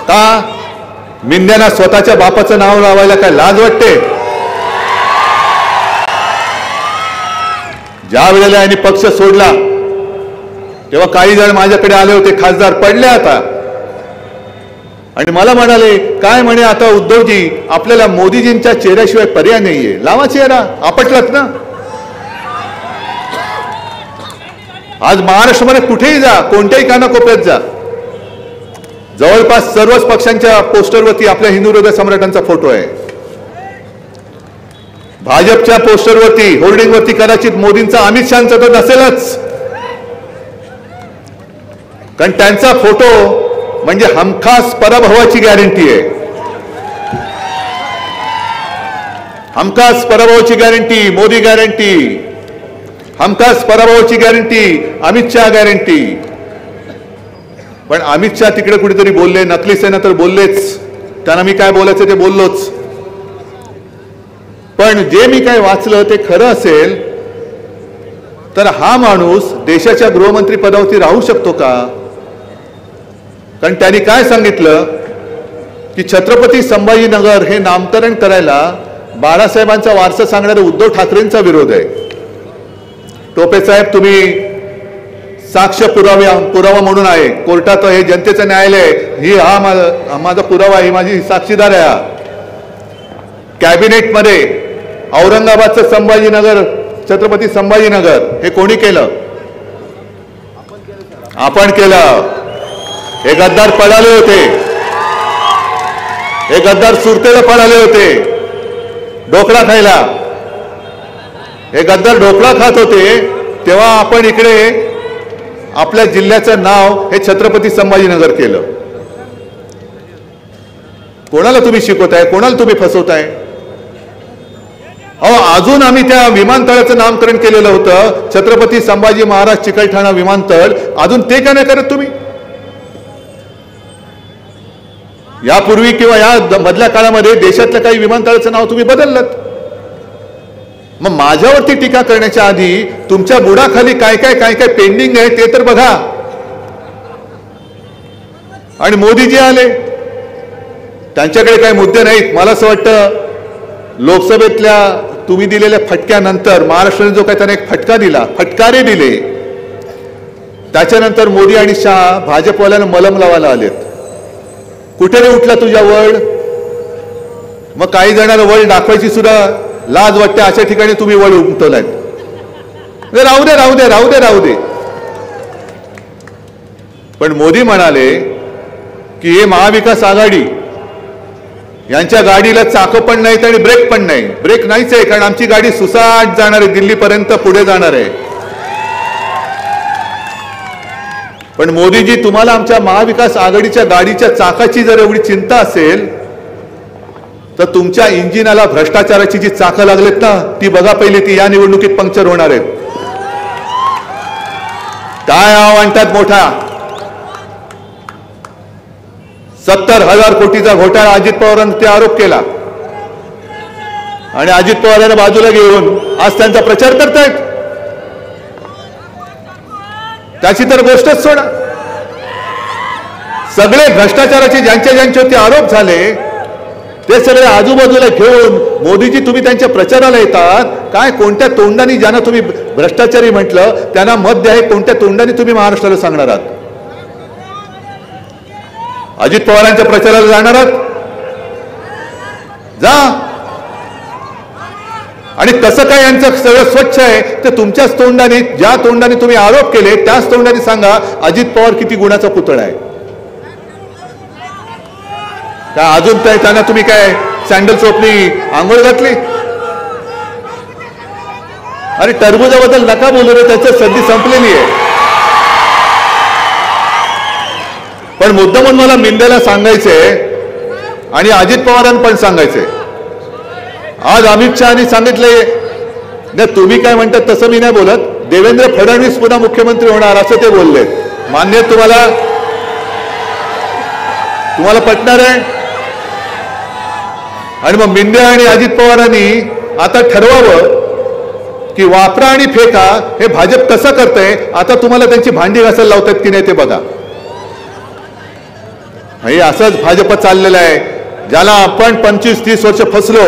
का मिंद्यांना स्वतःच्या बापाचं नाव लावायला काय लाज वाटते? ज्या वेळेला यांनी पक्ष सोडला तेव्हा काही जण माझ्याकडे आले होते, खासदार पडले आता, आणि मला म्हणाले काय म्हणे आता उद्धवजी आपल्याला मोदीजींच्या चेहऱ्याशिवाय पर्याय नाहीये, लावा चेहरा. आपटलात ना. आज महाराष्ट्रामध्ये कुठेही जा, कोणत्याही कानाकोपऱ्यात जा, जवळपास सर्वच पक्षांच्या पोस्टरवरती आपल्या हिंदू हृदय सम्राटांचा फोटो आहे. भाजपच्या पोस्टरवरती, होर्डिंगवरती कदाचित मोदींचा, अमित शहांचा तर नसेलच, कारण त्यांचा फोटो म्हणजे हमखास पराभवाची गॅरंटी आहे. हमखास पराभवाची गॅरंटी मोदी गॅरंटी, हमखास पराभवाची गॅरंटी अमित शहा गॅरंटी. पण अमित शहा तिकडे कुठेतरी बोलले, नकली सेना तर बोललेच, त्यांना मी काय बोलायचं ते बोललोच. पण जे मी काय वाचलं ते खरं असेल तर हा माणूस देशाच्या गृहमंत्री पदावरती राहू शकतो का? कारण त्यांनी काय सांगितलं की छत्रपती संभाजीनगर हे नामकरण करायला बाळासाहेबांचा वारसा सांगणाऱ्या उद्धव ठाकरेंचा विरोध आहे. टोपे साहेब तुम्ही साक्ष पुरावा म्हणून आहे कोर्टात, हे जनतेचं न्यायालय, ही हा माझा पुरावा, ही माझी साक्षीदार आहे. कॅबिनेटमध्ये औरंगाबादचं संभाजीनगर, छत्रपती संभाजीनगर हे कोणी केलं? आपण केलं. हे गद्दार पळाले होते, हे गद्दार सुरतेला पळाले होते ढोकळा खायला. हे गद्दार ढोकळा खात होते तेव्हा आपण इकडे आपल्या जिल्ह्याचं नाव हे छत्रपती संभाजीनगर केलं. कोणाला तुम्ही शिकवताय? कोणाला तुम्ही फसवताय? अहो अजून आम्ही त्या विमानतळाचं नामकरण केलेलं होतं छत्रपती संभाजी महाराज चिकलठाणा विमानतळ, अजून ते का नाही करत तुम्ही? यापूर्वी किंवा या मधल्या काळामध्ये देशातल्या काही विमानतळाचं नाव तुम्ही बदललं. मग माझ्यावरती टीका करण्याच्या आधी तुमच्या बुडाखाली काय काय काय काय पेंडिंग आहे ते तर बघा. आणि मोदीजी आले, त्यांच्याकडे काही मुद्दे नाहीत. मला असं वाटतं लोकसभेतल्या तुम्ही दिलेल्या फटक्यानंतर महाराष्ट्राने जो काही त्याने एक फटका दिला, फटकारे दिले, त्याच्यानंतर मोदी आणि शहा भाजपवाल्यांना मलम लावायला आलेत. कुठे रे उठला तुझ्या वळ? मग काही जणांना वळ दाखवायची सुद्धा लाज वाटते, अशा ठिकाणी तुम्ही वळ उमटवलाय. राहू दे राहू दे राहू दे राहू दे. पण मोदी म्हणाले की हे महाविकास आघाडी यांच्या गाडीला चाकं पण नाहीत आणि ब्रेक पण नाही. ब्रेक नाहीच आहे, कारण आमची गाडी सुसाट जाणार आहे, दिल्लीपर्यंत पुढे जाणार आहे. पण मोदीजी तुम्हाला आमच्या महाविकास आघाडीच्या गाडीच्या चाकाची जर एवढी चिंता असेल तर तुमच्या इंजिनाला भ्रष्टाचाराची जी चाकं लागलेत ना ती बघा पहिली, ती या निवडणुकीत पंक्चर होणार आहेत. काय म्हणतात मोठा 70,000 कोटीचा घोटाळा अजित पवारांनी ते आरोप केला आणि अजित पवारांना बाजूला घेऊन आज त्यांचा प्रचार करतायत. त्याची तर गोष्टच सोडा. सगळे भ्रष्टाचाराचे ज्यांच्या ज्यांच्यावरती आरोप झाले ते सगळे आजूबाजूला घेऊन मोदीजी तुम्ही त्यांच्या प्रचाराला येतात. काय कोणत्या तोंडाने ज्यांना तुम्ही भ्रष्टाचारी म्हटलं त्यांना मत द्या, कोणत्या तोंडाने तुम्ही महाराष्ट्राला सांगणार आहात? अजित पवारांच्या प्रचाराला जाणार आहात? जा. आणि कसं काय यांचं सगळं स्वच्छ आहे ते तुमच्याच तोंडाने, ज्या तोंडाने तुम्ही आरोप केले त्याच तोंडाने सांगा अजित पवार किती गुणाचा पुतळा आहे. का अजून त्यांना तुम्ही काय सँडल सोपली आंघोळ घातली? अरे टरबुजाबद्दल नका बोलू रे, त्याची संधी संपलेली आहे. पण मुद्दामून मला मिंद्याला सांगायचंय आणि अजित पवारांना पण सांगायचंय. आज अमित शहानी सांगितलंय ना, तुम्ही काय म्हणतात तसं मी नाही बोलत, देवेंद्र फडणवीस पुन्हा मुख्यमंत्री होणार असं ते बोलले. मान्य तुम्हाला? तुम्हाला पटणार आहे? आणि मग मिंदे आणि अजित पवारांनी आता ठरवावं की वापरा आणि फेका हे भाजप कसं करतंय. आता तुम्हाला त्यांची भांडी घासायला लावतात की नाही ते बघा. हे असंच भाजप चाललेलं आहे, ज्याला आपण 25-30 वर्ष फसलो